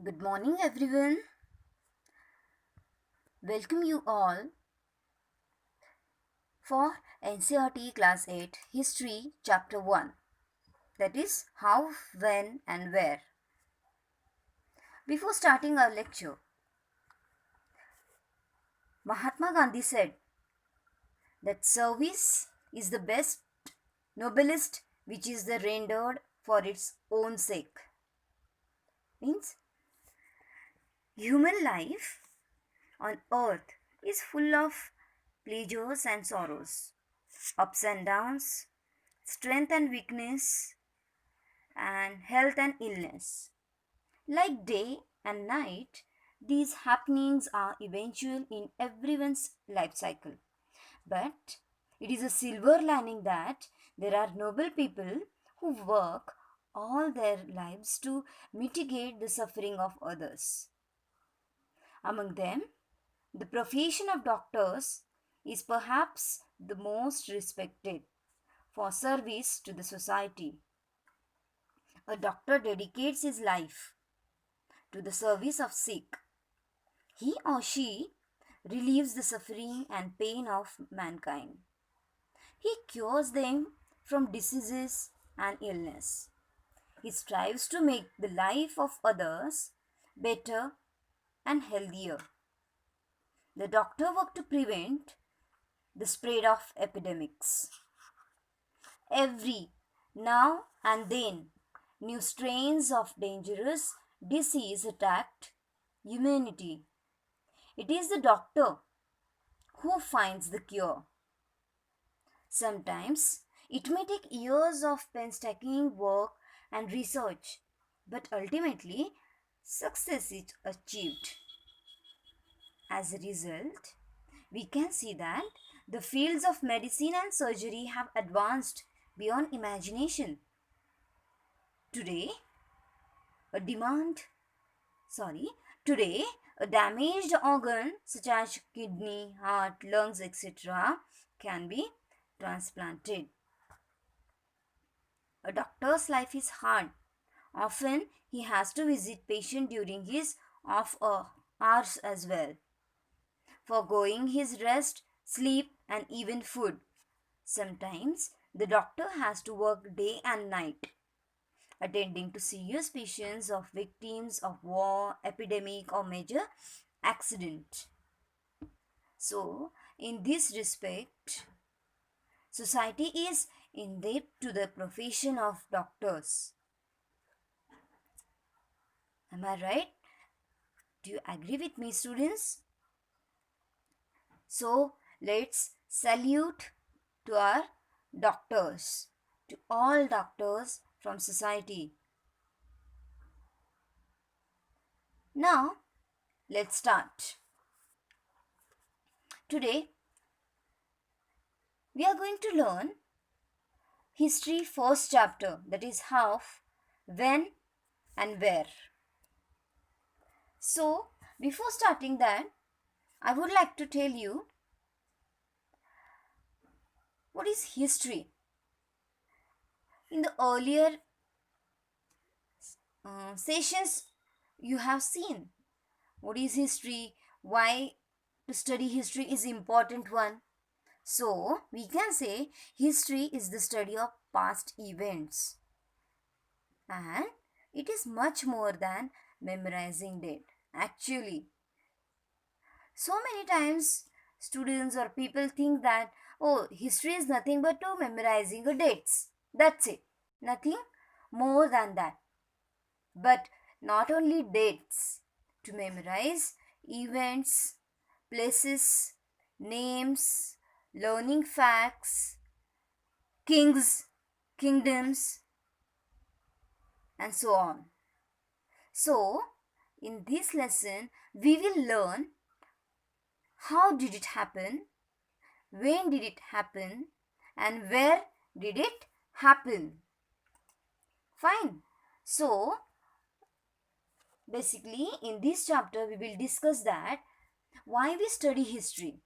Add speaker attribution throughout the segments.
Speaker 1: Good morning, everyone. Welcome you all for NCERT Class 8 History Chapter 1, that is, How, When, and Where. Before starting our lecture, Mahatma Gandhi said that service is the best, noblest which is the rendered for its own sake. Means, human life on earth is full of pleasures and sorrows, ups and downs, strength and weakness, and health and illness. Like day and night, these happenings are eventual in everyone's life cycle. But it is a silver lining that there are noble people who work all their lives to mitigate the suffering of others. Among them, the profession of doctors is perhaps the most respected for service to the society. A doctor dedicates his life to the service of sick. He or she relieves the suffering and pain of mankind. He cures them from diseases and illness. He strives to make the life of others better and healthier. The doctor works to prevent the spread of epidemics. Every now and then, new strains of dangerous disease attacked humanity. It is the doctor who finds the cure. Sometimes it may take years of painstaking work and research, but ultimately success is achieved. As a result, we can see that the fields of medicine and surgery have advanced beyond imagination. Today, a demand sorry today a damaged organ such as kidney, heart, lungs, etc. can be transplanted. A doctor's life is hard. Often he has to visit patient during his off hours as well, foregoing his rest, sleep, and even food. Sometimes the doctor has to work day and night, attending to serious patients of victims of war, epidemic, or major accident. So, in this respect, society is in debt to the profession of doctors. Am I right? Do you agree with me, students? So, let's salute to our doctors, to all doctors from society. Now, let's start. Today, we are going to learn history first chapter, that is how, when, and where. So, before starting that, I would like to tell you what is history. In the earlier sessions, you have seen what is history, why to study history is important one. So, we can say history is the study of past events, and it is much more than memorizing date. Actually, so many times students or people think that, oh, history is nothing but to memorizing the dates. That's it. Nothing more than that. But not only dates, to memorize events, places, names, learning facts, kings, kingdoms, and so on. So, in this lesson, we will learn how did it happen, when did it happen, and where did it happen. Fine. So, basically, in this chapter, we will discuss that why we study history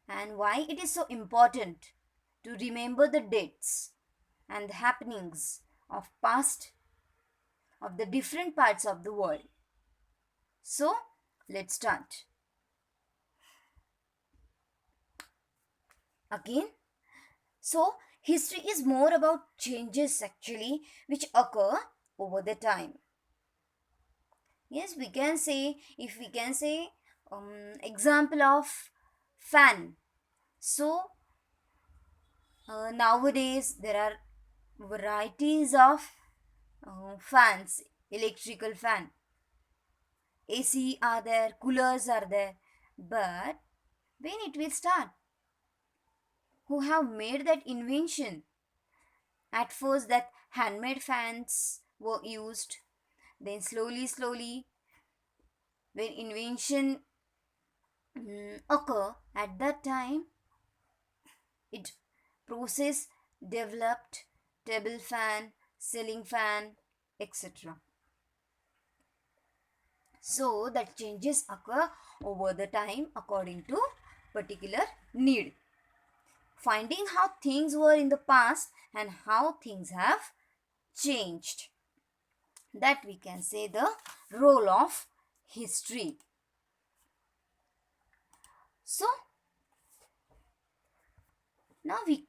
Speaker 1: and why it is so important to remember the dates and the happenings of past of the different parts of the world. So, let's start. Again, so history is more about changes actually which occur over the time. Yes, we can say, if we can say, example of fan. So, nowadays there are varieties of fans, electrical fan. AC are there, coolers are there. But when it will start? Who have made that invention? At first, that handmade fans were used. Then slowly, when invention occur, at that time, it process developed table fan, ceiling fan, etc. So that changes occur over the time according to particular need. Finding how things were in the past and how things have changed. That we can say the role of history. So now we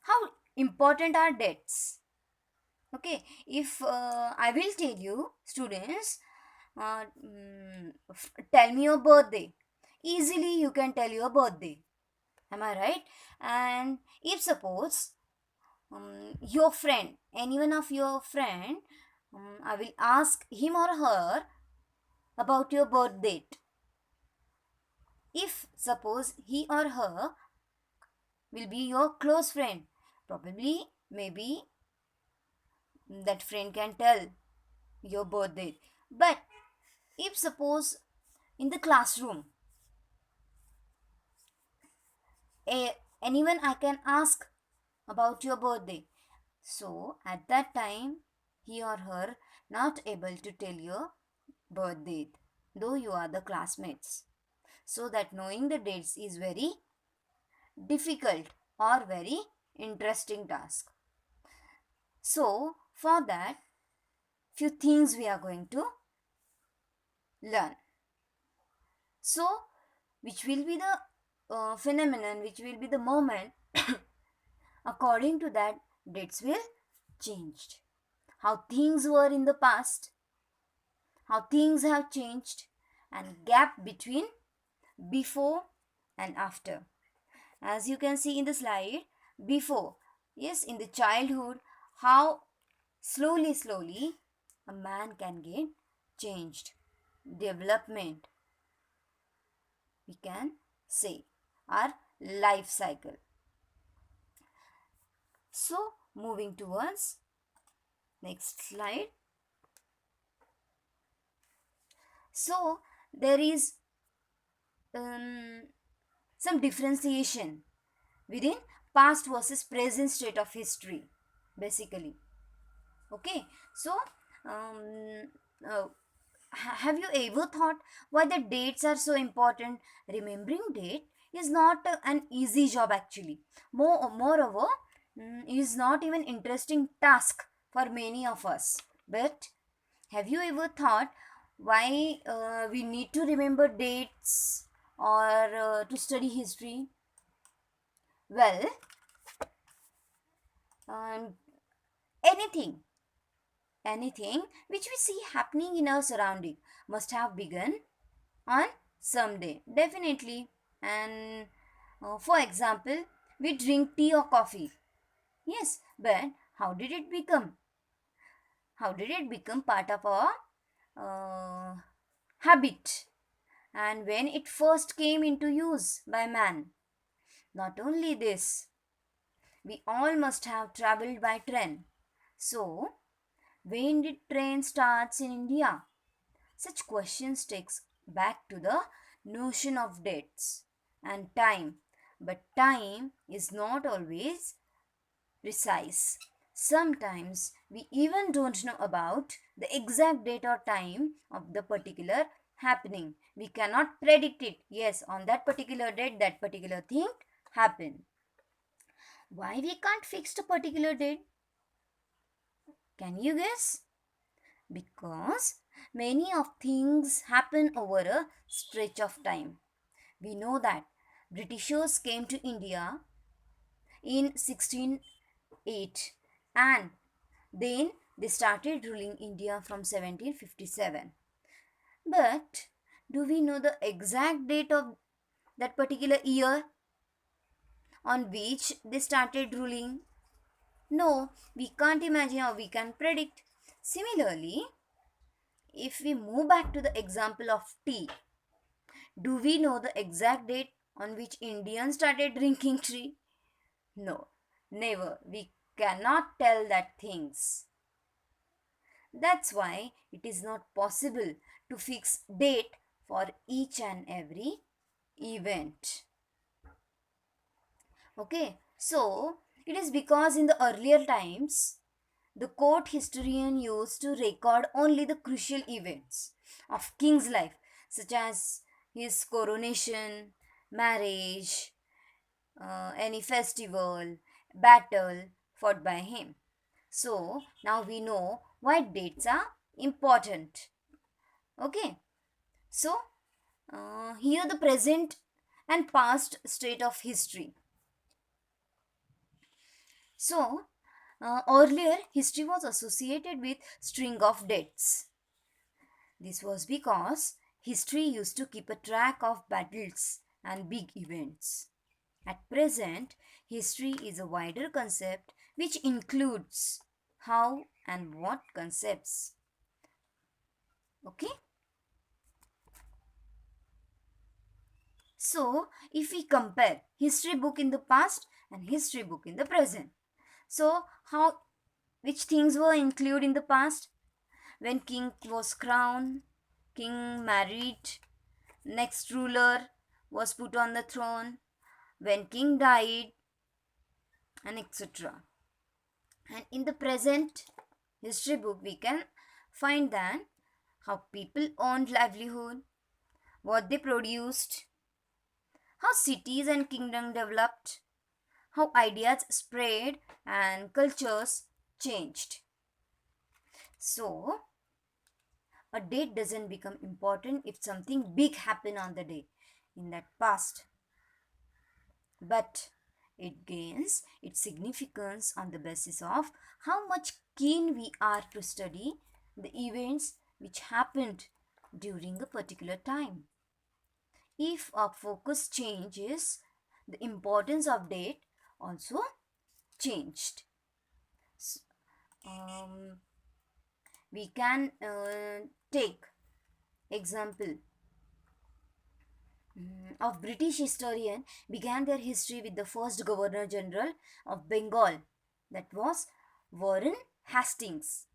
Speaker 1: how important are dates? Okay, if I will tell you, students, tell me your birthday. Easily you can tell your birthday. Am I right? And if suppose your friend, anyone of your friend, I will ask him or her about your birth date. If suppose he or her will be your close friend, probably maybe that friend can tell your birth date. But if suppose in the classroom, anyone I can ask about your birthday, so at that time he or her not able to tell your birth date, though you are the classmates. So that knowing the dates is very difficult or very interesting task. So for that, few things we are going to learn. So which will be the phenomenon, which will be the moment according to that dates will changed. How things were in the past, how things have changed, and gap between before and after. As you can see in the slide, before, yes, in the childhood, how slowly a man can get changed. Development, we can say, our life cycle. So, moving towards next slide. So, there is um, some differentiation within past versus present state of history, basically. Okay, so um, uh, have you ever thought why the dates are so important? Remembering date is not an easy job actually. Moreover, is not even interesting task for many of us. But have you ever thought why we need to remember dates or to study history? Well, um, anything, anything which we see happening in our surrounding must have begun on some day, definitely. And for example, we drink tea or coffee. Yes, but how did it become? How did it become part of our uh, habit? And when it first came into use by man? Not only this, we all must have traveled by train. So, when did train starts in India? Such questions takes back to the notion of dates and time. But time is not always precise. Sometimes we even don't know about the exact date or time of the particular happening. We cannot predict it. Yes, on that particular date, that particular thing happened. Why we can't fix the particular date? Can you guess? Because many of things happen over a stretch of time. We know that Britishers came to India in 1608 and then they started ruling India from 1757. But do we know the exact date of that particular year on which they started ruling? No, we can't imagine or we can predict. Similarly, if we move back to the example of tea, do we know the exact date on which Indians started drinking tea? No, never. We cannot tell that things. That's why it is not possible to fix date for each and every event. Okay, so it is because in the earlier times the court historian used to record only the crucial events of king's life, such as his coronation, marriage, any festival, battle fought by him. So now we know why dates are important. Okay, so here the present and past state of history. So earlier history was associated with string of dates. This was because history used to keep a track of battles and big events. At present, history is a wider concept which includes how and what concepts. Okay? So, if we compare history book in the past and history book in the present, so how which things were included in the past? When king was crowned, king married, next ruler was put on the throne, when king died, and etc. And in the present history book, we can find that how people earned livelihood, what they produced, how cities and kingdom developed, how ideas spread and cultures changed. So, a date doesn't become important if something big happened on the day in that past, but it gains its significance on the basis of how much keen we are to study the events which happened during a particular time. If our focus changes, the importance of date also changed. S- Um, we can take example of British historian began their history with the first Governor General of Bengal, that was Warren Hastings,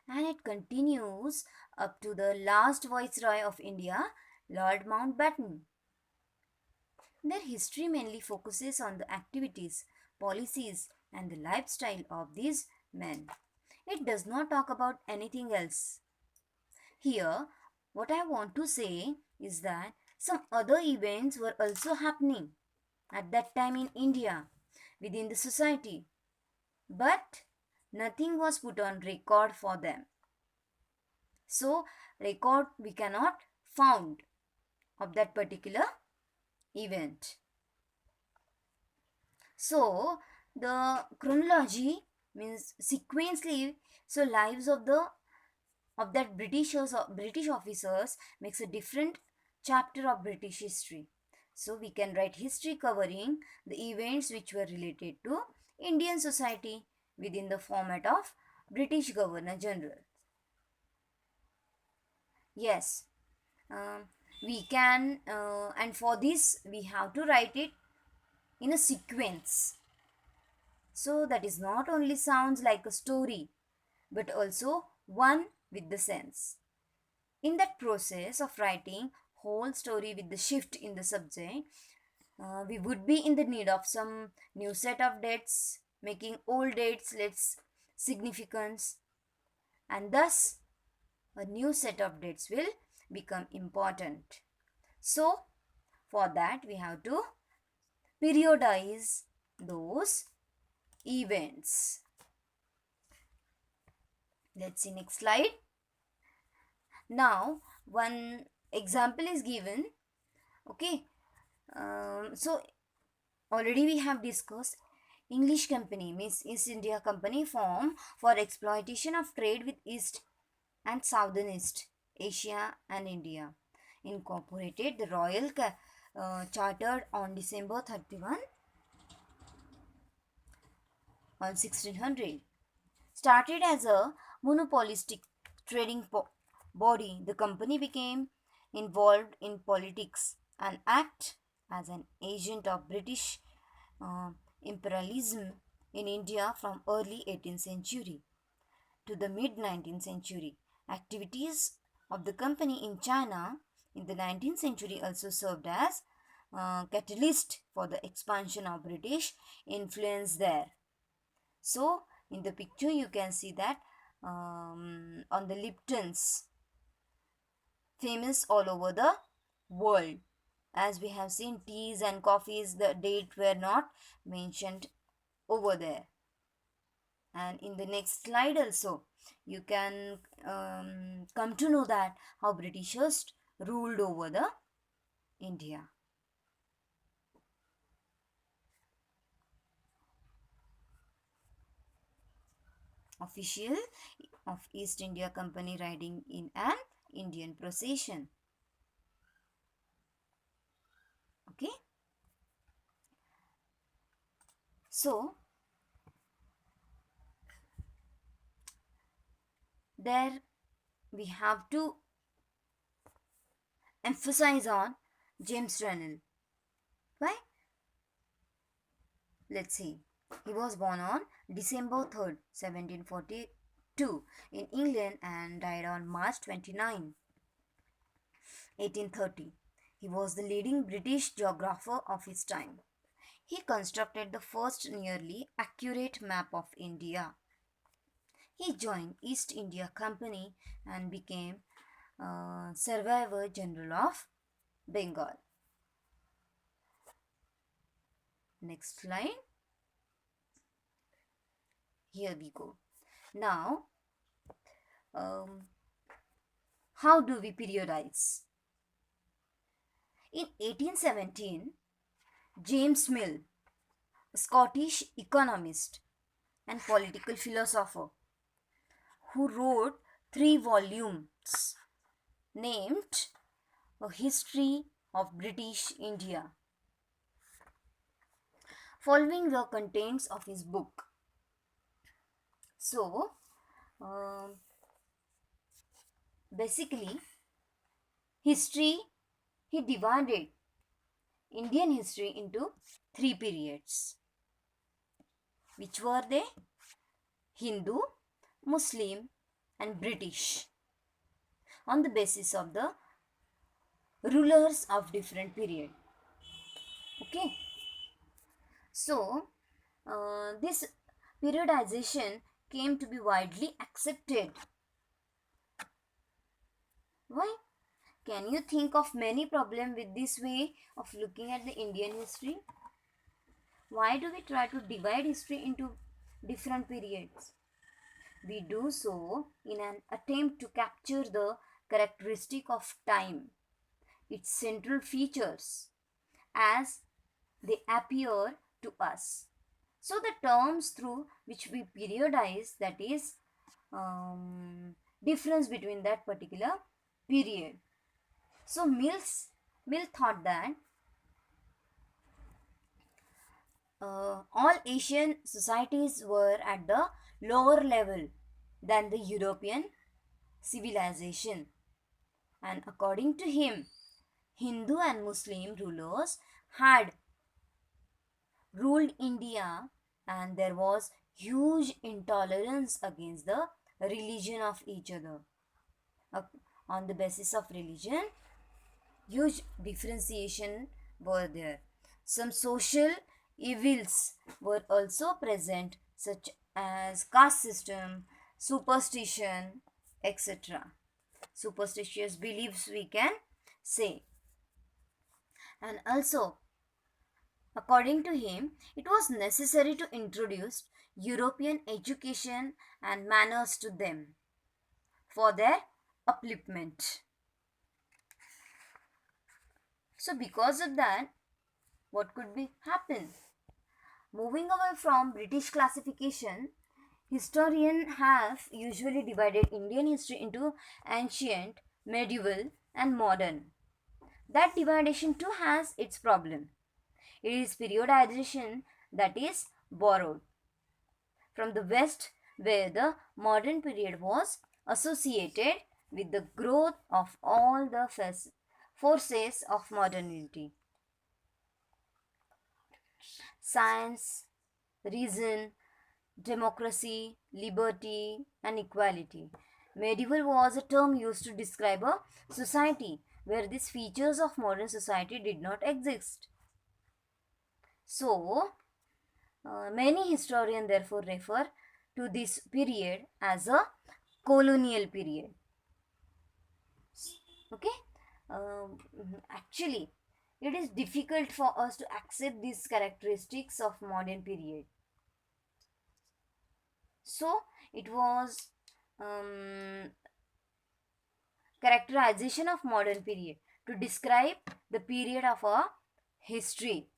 Speaker 1: and it continues up to the last Viceroy of India, Lord Mountbatten. Their history mainly focuses on the activities, policies, and the lifestyle of these men. It does not talk about anything else. Here, what I want to say is that some other events were also happening at that time in India within the society, but nothing was put on record for them. So, record we cannot found of that particular event. So, the chronology means sequentially. So, lives of that British officers makes a different chapter of British history. So, we can write history covering the events which were related to Indian society within the format of British Governor General. Yes, um, we can, and for this we have to write it in a sequence. So that is not only sounds like a story, but also one with the sense. In that process of writing whole story with the shift in the subject, we would be in the need of some new set of dates, making old dates less significance, and thus a new set of dates will become important. So, for that, we have to periodize those events. Let's see next slide. Now, one example is given. Okay. So already we have discussed English company means East India Company formed for exploitation of trade with East and Southern East Asia and India. Incorporated the Chartered on December 31 on 1600. Started as a monopolistic trading body, the company became involved in politics and act as an agent of British uh, imperialism in India from early 18th century to the mid 19th century. Activities of the company in China in the 19th century also served as catalyst for the expansion of British influence there. So, in the picture, you can see that on the Lipton's, famous all over the world. As we have seen, teas and coffees, the date were not mentioned over there. And in the next slide also, you can come to know that how Britishers ruled over the India. Official of East India Company riding in an Indian procession. Okay. So, there we have to emphasize on James Rennie. Why? Let's see. He was born on December 3rd, 1742 in England and died on March 29, 1830. He was the leading British geographer of his time. He constructed the first nearly accurate map of India. He joined East India Company and became Surveyor General of Bengal. Next slide. Here we go. Now, um, how do we periodize? In 1817, James Mill, a Scottish economist and political philosopher, who wrote 3 volumes named A History of British India, following the contents of his book. So, um, basically, history, he divided Indian history into 3 periods. Which were they? Hindu, Muslim, and British, on the basis of the rulers of different period. Okay. So, this periodization came to be widely accepted. Why? Can you think of many problems with this way of looking at the Indian history? Why do we try to divide history into different periods? We do so in an attempt to capture the characteristic of time, its central features, as they appear to us. So the terms through which we periodize, that is difference between that particular period. So Mill thought that all Asian societies were at the lower level than the European civilization, and according to him, Hindu and Muslim rulers had ruled India, and there was huge intolerance against the religion of each other. Uh, on the basis of religion, huge differentiation were there. Some social evils were also present, such as caste system, superstition, etc. Superstitious beliefs, we can say. And also, according to him, it was necessary to introduce European education and manners to them. for their upliftment. So because of that, what could be happen? Moving away from British classification, historians have usually divided Indian history into ancient, medieval, and modern. That division too has its problem. It is periodization that is borrowed from the West, where the modern period was associated with the growth of all the forces of modernity: science, reason, democracy, liberty, and equality. Medieval was a term used to describe a society where these features of modern society did not exist. So, many historians therefore refer to this period as a colonial period. Okay? Actually, it is difficult for us to accept these characteristics of modern period. So, it was characterization of modern period to describe the period of our history.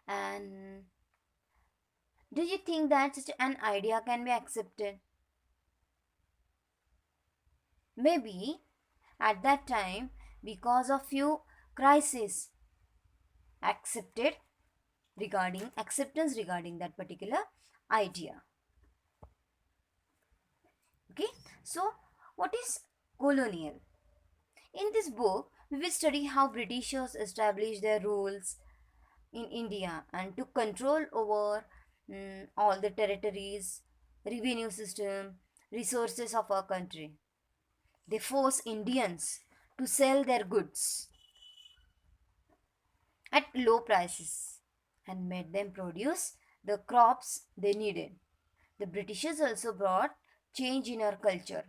Speaker 1: And do you think that such an idea can be accepted? Maybe at that time, because of few crises accepted regarding acceptance regarding that particular idea. Okay, so what is colonial? In this book, we will study how Britishers established their rules in India and took control over all the territories, revenue system, resources of our country. They forced Indians to sell their goods at low prices and made them produce the crops they needed. The Britishers also brought change in our culture,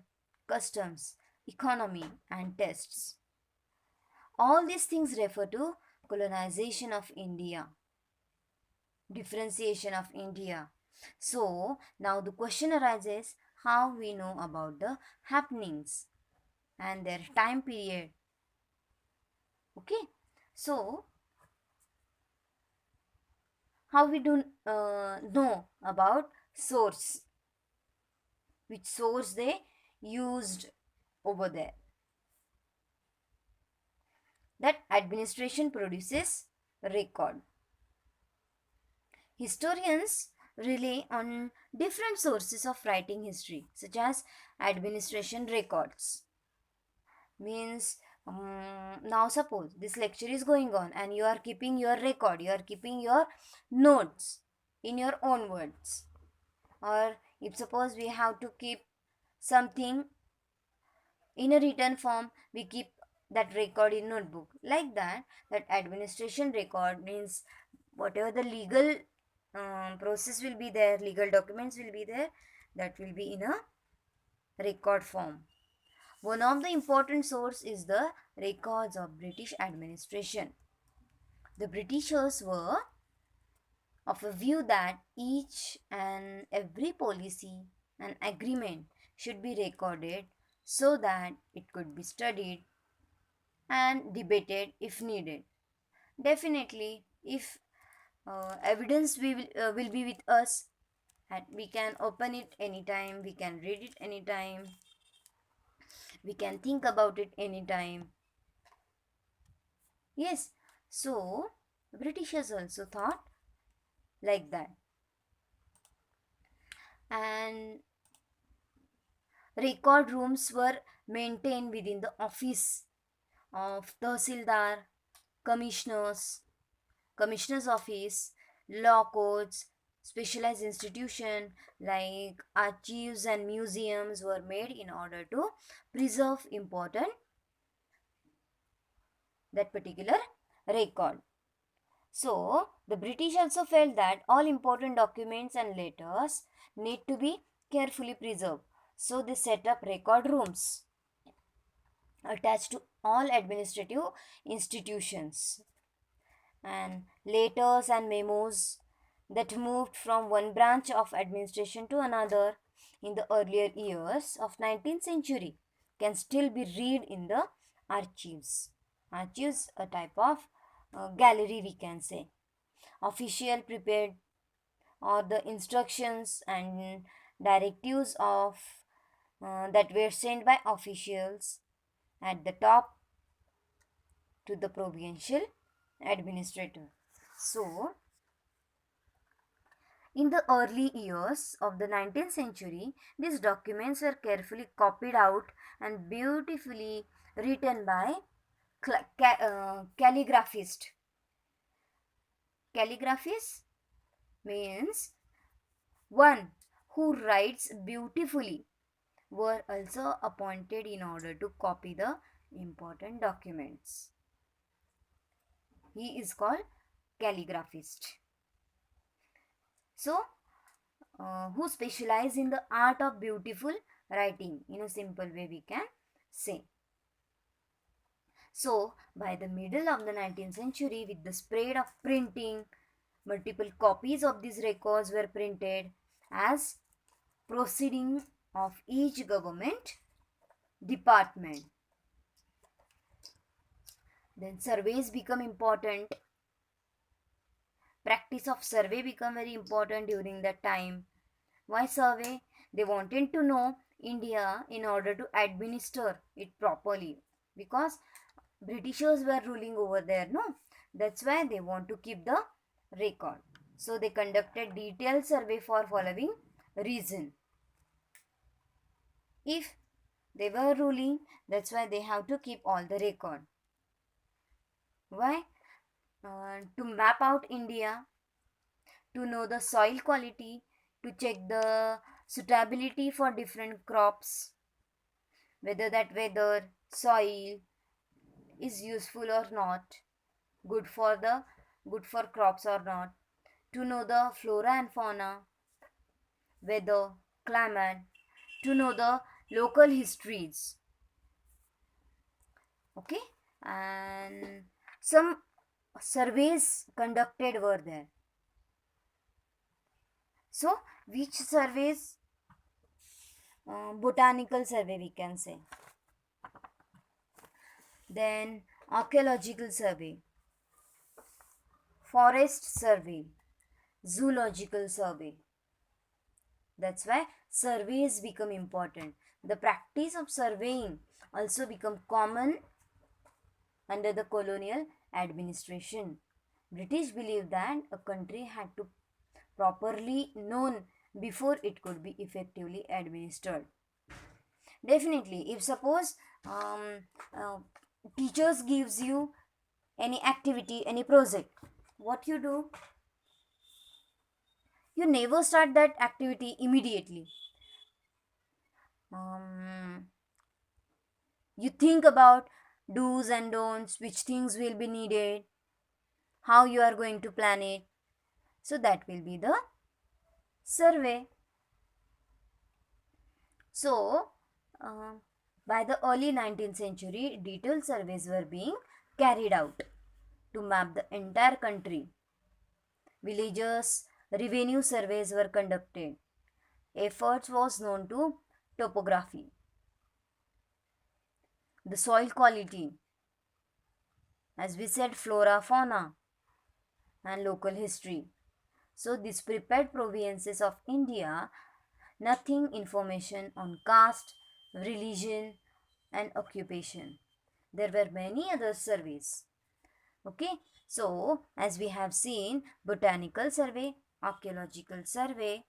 Speaker 1: customs, economy, and tastes. All these things refer to colonization of India, differentiation of India. So, now the question arises how we know about the happenings and their time period. Okay, so how we do know about source, which source they used over there. That administration produces record. Historians rely on different sources of writing history, such as administration records. Means now suppose this lecture is going on and you are keeping your record, you are keeping your notes in your own words. Or if suppose we have to keep something in a written form, we keep that record in notebook. Like that, that administration record means whatever the legal process will be there, legal documents will be there, that will be in a record form. One of the important source is the records of British administration. The Britishers were of a view that each and every policy and agreement should be recorded so that it could be studied and debated if needed. Definitely, if evidence will be with us, and we can open it anytime, we can read it anytime, we can think about it anytime. Yes, so Britishers also thought like that. And record rooms were maintained within the office of Tahsildar, commissioners, commissioner's office, law courts, specialized institution like archives and museums were made in order to preserve important that particular record. So, the British also felt that all important documents and letters need to be carefully preserved. So, they set up record rooms attached to all administrative institutions, and letters and memos that moved from one branch of administration to another, in the earlier years of 19th century can still be read in the archives. Archives, a type of gallery we can say. Official prepared or the instructions and directives of that were sent by officials at the top to the provincial administrator. So, in the early years of the 19th century, these documents were carefully copied out and beautifully written by calligraphist. Calligraphist means one who writes beautifully were also appointed in order to copy the important documents. He is called calligraphist. So, who specialize in the art of beautiful writing in a simple way we can say. So, by the middle of the 19th century, with the spread of printing, multiple copies of these records were printed as proceeding of each government department. Then surveys become important. Practice of survey become very important during that time. Why survey? They wanted to know India in order to administer it properly, because Britishers were ruling over there, no? That's why they want to keep the record. So they conducted detailed survey for following reason. If they were ruling, that's why they have to keep all the record. Why? To map out India, to know the soil quality, to check the suitability for different crops, whether that weather, soil is useful or not, good for the good for crops or not, to know the flora and fauna, weather, climate, to know the local histories. Okay, and some surveys conducted were there. So, which surveys? Botanical survey we can say. Then archaeological survey, forest survey, zoological survey. That's why surveys become important. The practice of surveying also become common under the colonial administration. British believed that a country had to properly known before it could be effectively administered. Definitely, if suppose uh, teachers gives you any activity, any project, what you do? You never start that activity immediately. Um, you think about do's and don'ts, which things will be needed, how you are going to plan it. So that will be the survey. So, by the early 19th century, detailed surveys were being carried out to map the entire country. Villages, revenue surveys were conducted. Efforts was known to topography, the soil quality, as we said, flora, fauna, and local history. So, these prepared provinces of India, nothing information on caste, religion, and occupation. There were many other surveys. Okay, so as we have seen, botanical survey, archaeological survey,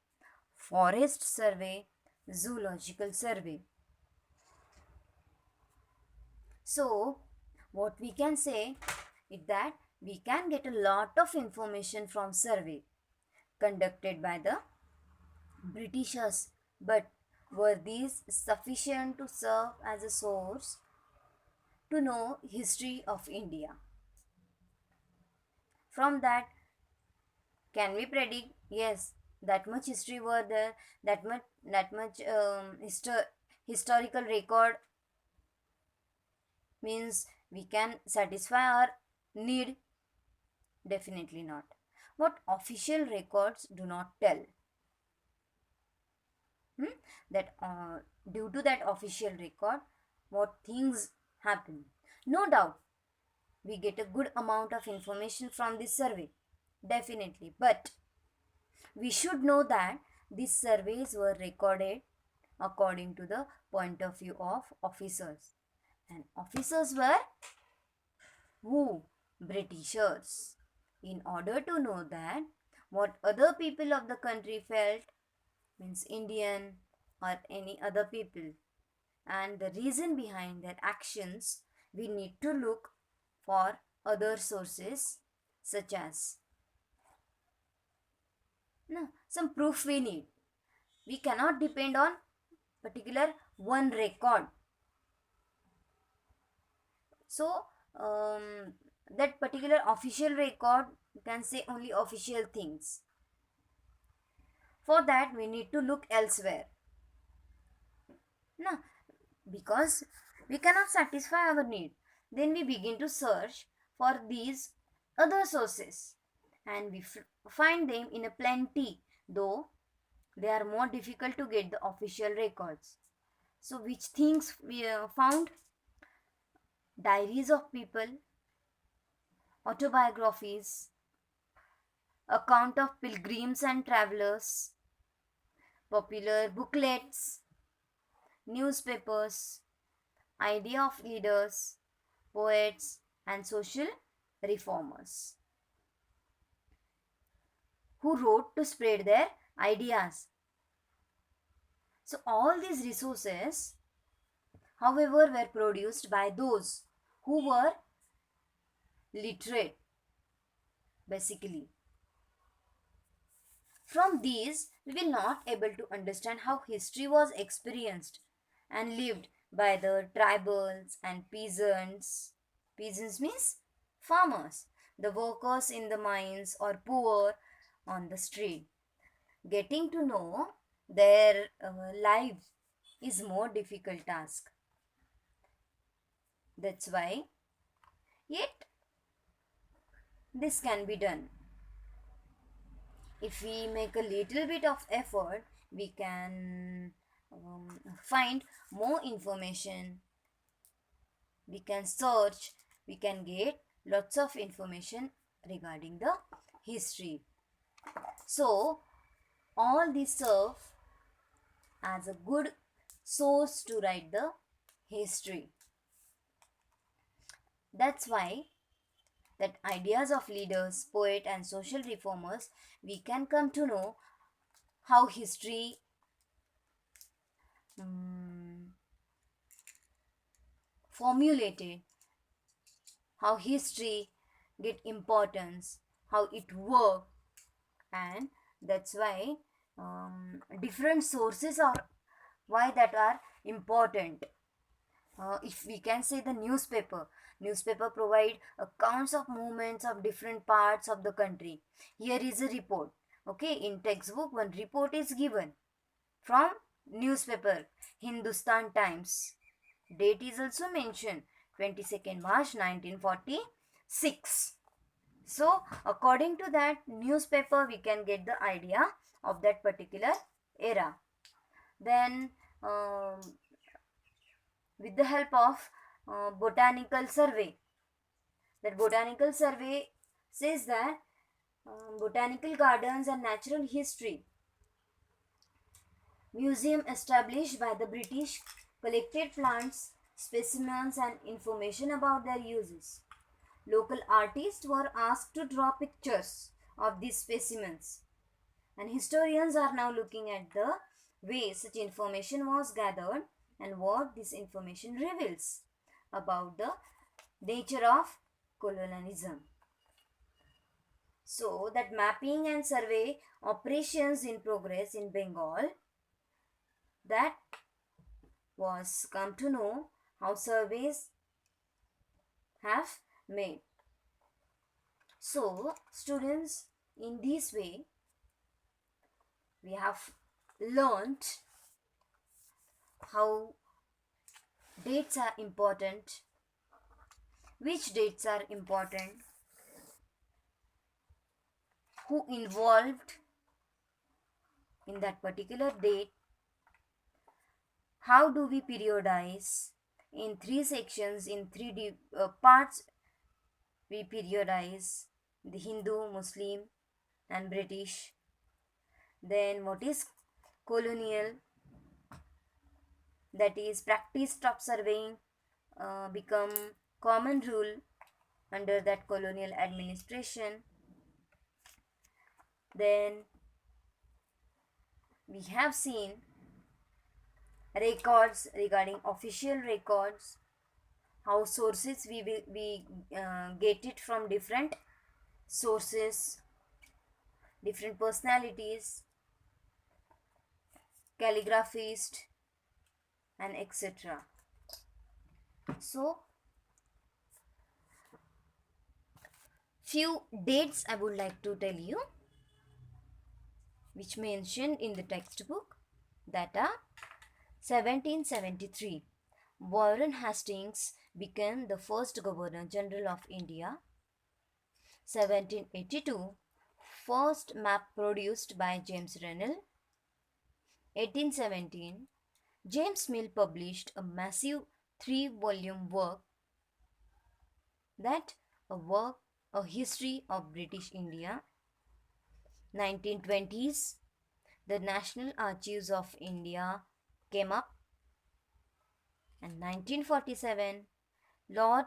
Speaker 1: forest survey, zoological survey. So, what we can say is that we can get a lot of information from survey conducted by the Britishers, but were these sufficient to serve as a source to know history of India? From that, can we predict? Yes, that much history were there, that much historical record means we can satisfy our need? Definitely not. What official records do not tell. Hmm? That due to that official record, what things happen. No doubt, we get a good amount of information from this survey, definitely. But we should know that these surveys were recorded according to the point of view of officers. And officers were who? Britishers. In order to know that what other people of the country felt, means Indian or any other people, and the reason behind their actions, we need to look for other sources such as no, some proof we need. We cannot depend on particular one record. So that particular official record can say only official things. For that we need to look elsewhere. No, because we cannot satisfy our need. Then we begin to search for these other sources and we find them in a plenty, though they are more difficult to get the official records. So which things we found? Diaries of people, autobiographies, account of pilgrims and travelers, popular booklets, newspapers, idea of leaders, poets, and social reformers who wrote to spread their ideas. So, all these resources, however, were produced by those who were literate, basically. From these, we will not able to understand how history was experienced and lived by the tribals and peasants. Peasants means farmers, the workers in the mines or poor on the street. Getting to know their lives is more difficult task. That's why, yet this can be done. If we make a little bit of effort, we can find more information, we can search, we can get lots of information regarding the history. So all these serve as a good source to write the history. That's why that ideas of leaders, poet and social reformers, we can come to know how history um, formulated, how history get importance, how it work, and that's why different sources are why that are important. If we can say the newspaper provide accounts of movements of different parts of the country. Here is a report. Okay, in textbook one report is given from newspaper Hindustan Times. Date is also mentioned 22nd March 1946. So according to that newspaper we can get the idea of that particular era. Then with the help of botanical survey, that botanical survey says that botanical gardens and natural history museum established by the British collected plants, specimens and information about their uses. Local artists were asked to draw pictures of these specimens, and historians are now looking at the way such information was gathered and what this information reveals about the nature of colonialism. So that mapping and survey operations in progress in Bengal, that was come to know how surveys have made. So students, in this way we have learned how dates are important, which dates are important, who involved in that particular date, how do we periodize? In three sections, in parts, we periodize the Hindu, Muslim, and British. Then, what is colonial? That is, practiced of surveying become common rule under that colonial administration. Then, we have seen records regarding official records, how sources we get it from different sources, different personalities, calligraphist, and etc. So few dates I would like to tell you which mentioned in the textbook, that are 1773, Warren Hastings became the first Governor General of India. 1782, first map produced by James Rennell. 1817, James Mill published a massive 3-volume work, that a history of British India. 1920s, the National Archives of India came up. And 1947, Lord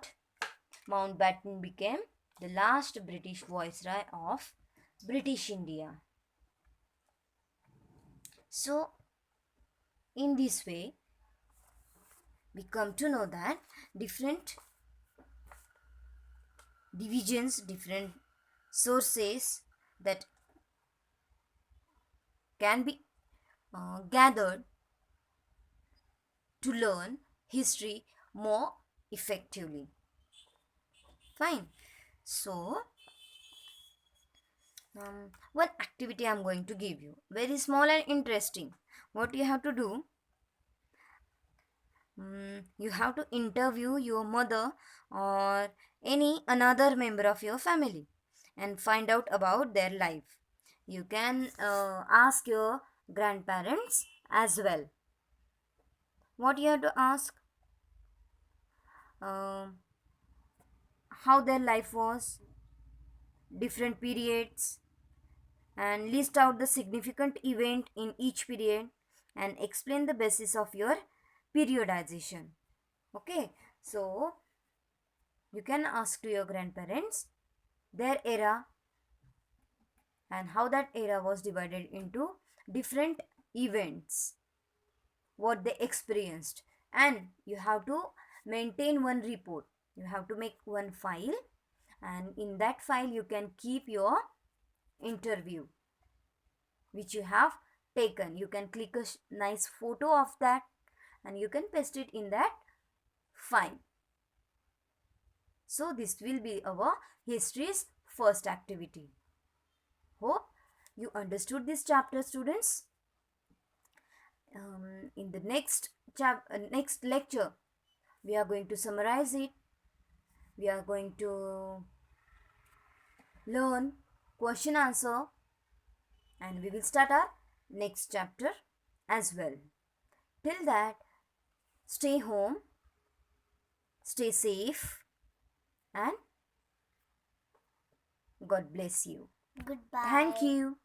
Speaker 1: Mountbatten became the last British Viceroy of British India. So, in this way, we come to know that different divisions, different sources that can be gathered to learn history more effectively. Fine. So, one activity I'm going to give you, very small and interesting. What you have to do, you have to interview your mother or any another member of your family and find out about their life. You can ask your grandparents as well. What you have to ask? Um how their life was, different periods, and list out the significant event in each period and explain the basis of your periodization. Okay, so you can ask to your grandparents their era and how that era was divided into different events, what they experienced, and you have to maintain one report. You have to make one file, and in that file you can keep your interview which you have taken. You can click a nice photo of that and you can paste it in that file. So this will be our history's first activity. Hope you understood this chapter, students. In the next lecture, we are going to summarize it. We are going to learn question answer, and we will start our next chapter as well. Till that, stay home, stay safe, and God bless you.
Speaker 2: Goodbye.
Speaker 1: Thank you.